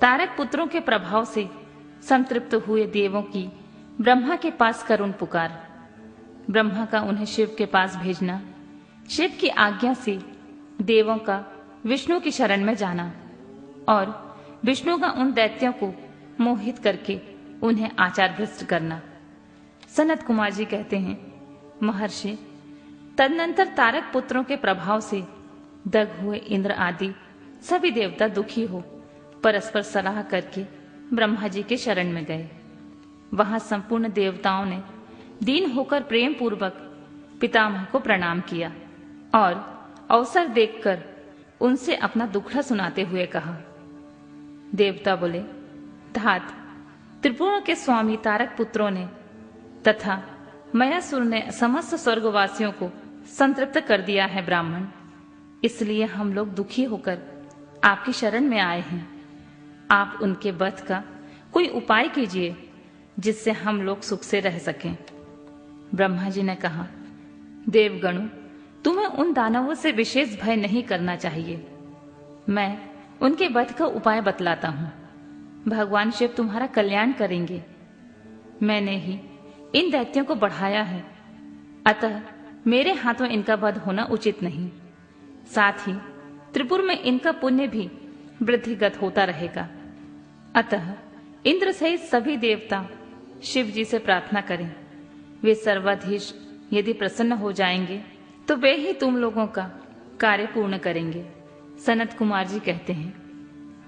तारक पुत्रों के प्रभाव से संतृप्त हुए देवों की ब्रह्मा के पास करुण पुकार। ब्रह्मा का उन्हें शिव के पास भेजना, शिव की आज्ञा से देवों का विष्णु की शरण में जाना और विष्णु का उन दैत्यों को मोहित करके उन्हें आचार भ्रष्ट करना। सनत कुमार जी कहते हैं, महर्षि, तदनंतर तारक पुत्रों के प्रभाव से दग्ध हुए इंद्र आदि सभी देवता दुखी हो परस्पर सलाह करके ब्रह्मा जी के शरण में गए। वहां संपूर्ण देवताओं ने दीन होकर प्रेम पूर्वक पितामह को प्रणाम किया और अवसर देखकर उनसे अपना दुखड़ा सुनाते हुए कहा। देवता बोले, तात, त्रिपुरा के स्वामी तारक पुत्रों ने तथा मयासुर ने समस्त स्वर्गवासियों को संतृप्त कर दिया है ब्राह्मण, इसलिए हम लोग दुखी होकर आपकी शरण में आए हैं। आप उनके वध का कोई उपाय कीजिए जिससे हम लोग सुख से रह सकें। ब्रह्मा जी ने कहा, देवगणों, तुम्हें उन दानवों से विशेष भय नहीं करना चाहिए। मैं उनके वध का उपाय बतलाता हूं। भगवान शिव तुम्हारा कल्याण करेंगे। मैंने ही इन दैत्यों को बढ़ाया है, अतः मेरे हाथों इनका वध होना उचित नहीं। साथ ही त्रिपुर में इनका पुण्य भी वृद्धिगत होता रहेगा। अतः इंद्र सहित सभी देवता शिव जी से प्रार्थना करें। वे सर्वाधीश यदि प्रसन्न हो जाएंगे तो वे ही तुम लोगों का कार्य पूर्ण करेंगे। सनत कुमार जी कहते हैं,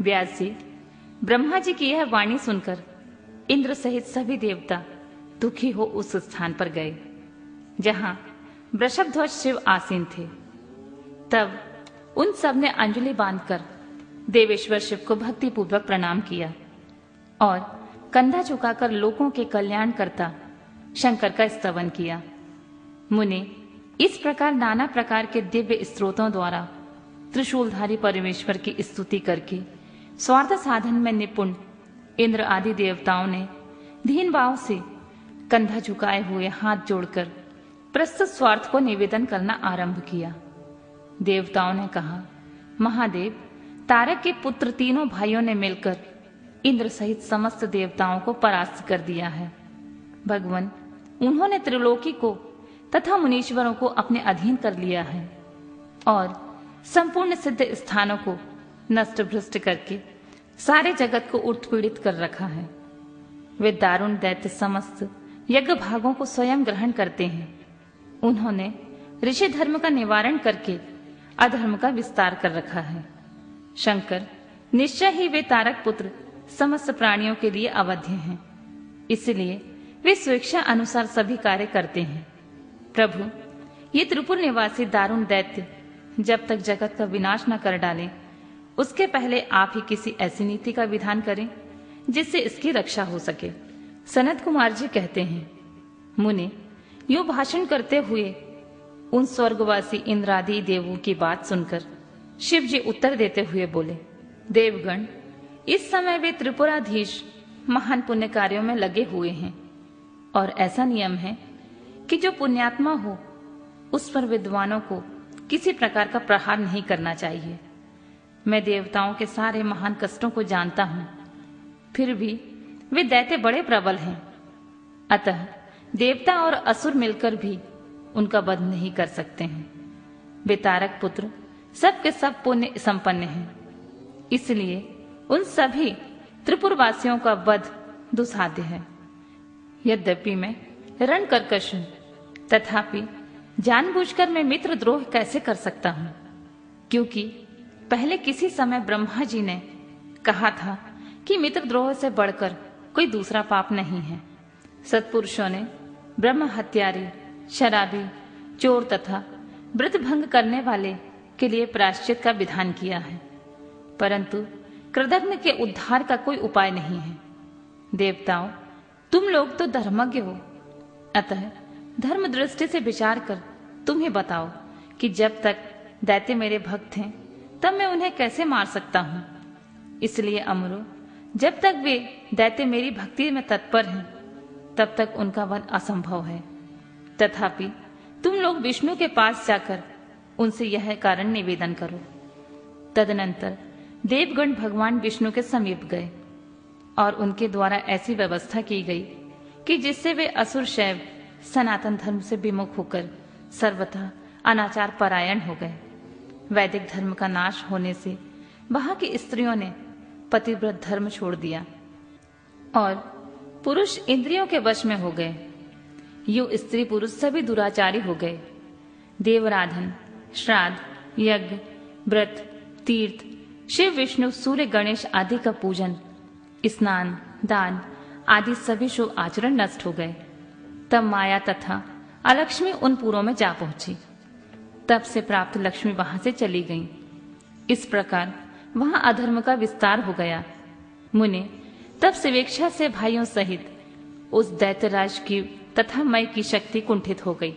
व्यास जी, ब्रह्मा जी की यह वाणी सुनकर इंद्र सहित सभी देवता दुखी हो उस स्थान पर गए जहां वृषभध्वज शिव आसीन थे। तब उन सब ने अंजलि बांधकर देवेश्वर शिव को भक्ति पूर्वक प्रणाम किया और कंधा झुकाकर लोगों के कल्याण करता शंकर का स्तवन किया। मुनि इस प्रकार नाना प्रकार के दिव्य स्त्रोतों द्वारा त्रिशूलधारी परमेश्वर की स्तुति करके स्वार्थ साधन में निपुण इंद्र आदि देवताओं ने दीन भाव से कंधा झुकाए हुए हाथ जोड़कर प्रस्तुत स्वार्थ को निवेदन करना आरंभ किया। देवताओं ने कहा, महादेव, तारक के पुत्र तीनों भाइयों ने मिलकर इंद्र सहित समस्त देवताओं को परास्त कर दिया है। भगवान, उन्होंने त्रिलोकी को तथा मुनीश्वरों को अपने अधीन कर लिया है और संपूर्ण सिद्ध स्थानों को नष्ट भ्रष्ट करके सारे जगत को उत्पीड़ित कर रखा है। वे दारुण दैत्य समस्त यज्ञ भागों को स्वयं ग्रहण करते हैं। उन्होंने ऋषि धर्म का निवारण करके अधर्म का विस्तार कर रखा है। शंकर, निश्चय ही वे तारक पुत्र समस्त प्राणियों के लिए अवध्य हैं, इसलिए वे स्वेच्छा अनुसार सभी कार्य करते हैं। प्रभु, ये त्रिपुर निवासी दारुण दैत्य जब तक जगत का विनाश न कर डाले, उसके पहले आप ही किसी ऐसी नीति का विधान करें जिससे इसकी रक्षा हो सके। सनत कुमार जी कहते हैं, मुनि, यूं भाषण करते हुए उन स्वर्गवासी इंद्रादि देवों की बात सुनकर शिव जी उत्तर देते हुए बोले, देवगण, इस समय वे त्रिपुराधीश महान पुण्य कार्यों में लगे हुए हैं और ऐसा नियम है कि जो पुण्यात्मा हो उस पर विद्वानों को किसी प्रकार का प्रहार नहीं करना चाहिए। मैं देवताओं के सारे महान कष्टों को जानता हूं, फिर भी वे दैत्य बड़े प्रबल हैं, अतः देवता और असुर मिलकर भी उनका वध नहीं कर सकते हैं। वे तारक पुत्र सब के सब पुण्य संपन्न हैं, इसलिए उन सभी त्रिपुरवासियों का वध दुस्साध्य है। यद्यपि मैं रण कर्कश हूं, तथापि जानबूझकर मैं मित्र द्रोह कैसे कर सकता हूं? क्योंकि पहले किसी समय ब्रह्मा जी ने कहा था कि मित्र द्रोह से बढ़कर कोई दूसरा पाप नहीं है। सत्पुरुषों ने ब्रह्म हत्यारी, शराबी, चोर तथा व्रत भंग करने वाले के लिए प्रायश्चित का विधान किया है, परंतु कृतघ्न के उद्धार का कोई उपाय नहीं है। देवताओं, तुम लोग तो धर्मज्ञ हो, अतः धर्म दृष्टि से विचार कर तुम ही बताओ कि जब तक दैत्य मेरे भक्त हैं तब मैं उन्हें कैसे मार सकता हूं। इसलिए अमरो, जब तक वे दैत्य मेरी भक्ति में तत्पर हैं तब तक उनका वध असंभव है। तथापि तुम लोग विष्णु के पास जाकर उनसे यह कारण निवेदन करो। तदनंतर देवगण भगवान विष्णु के समीप गए और उनके द्वारा ऐसी व्यवस्था की गई कि जिससे वे असुर शैव सनातन धर्म से विमुख होकर सर्वथा अनाचार परायण हो गए। वैदिक धर्म का नाश होने से वहां की स्त्रियों ने पतिव्रत धर्म छोड़ दिया और पुरुष इंद्रियों के वश में हो गए। यूं स्त्री पुरुष सभी दुराचारी हो गए। देवराधन, श्राद्ध, यज्ञ, व्रत, तीर्थ, शिव विष्णु सूर्य गणेश आदि का पूजन, स्नान, दान आदि सभी शुभ आचरण नष्ट हो गए। तब माया तथा अलक्ष्मी उन पुरों में जा पहुंची। तब से प्राप्त लक्ष्मी वहां से चली गईं। इस प्रकार वहां अधर्म का विस्तार हो गया। मुने, तब स्वेच्छा से भाइयों सहित उस दैत्यराज की तथा मय की शक्ति कुंठित हो गई।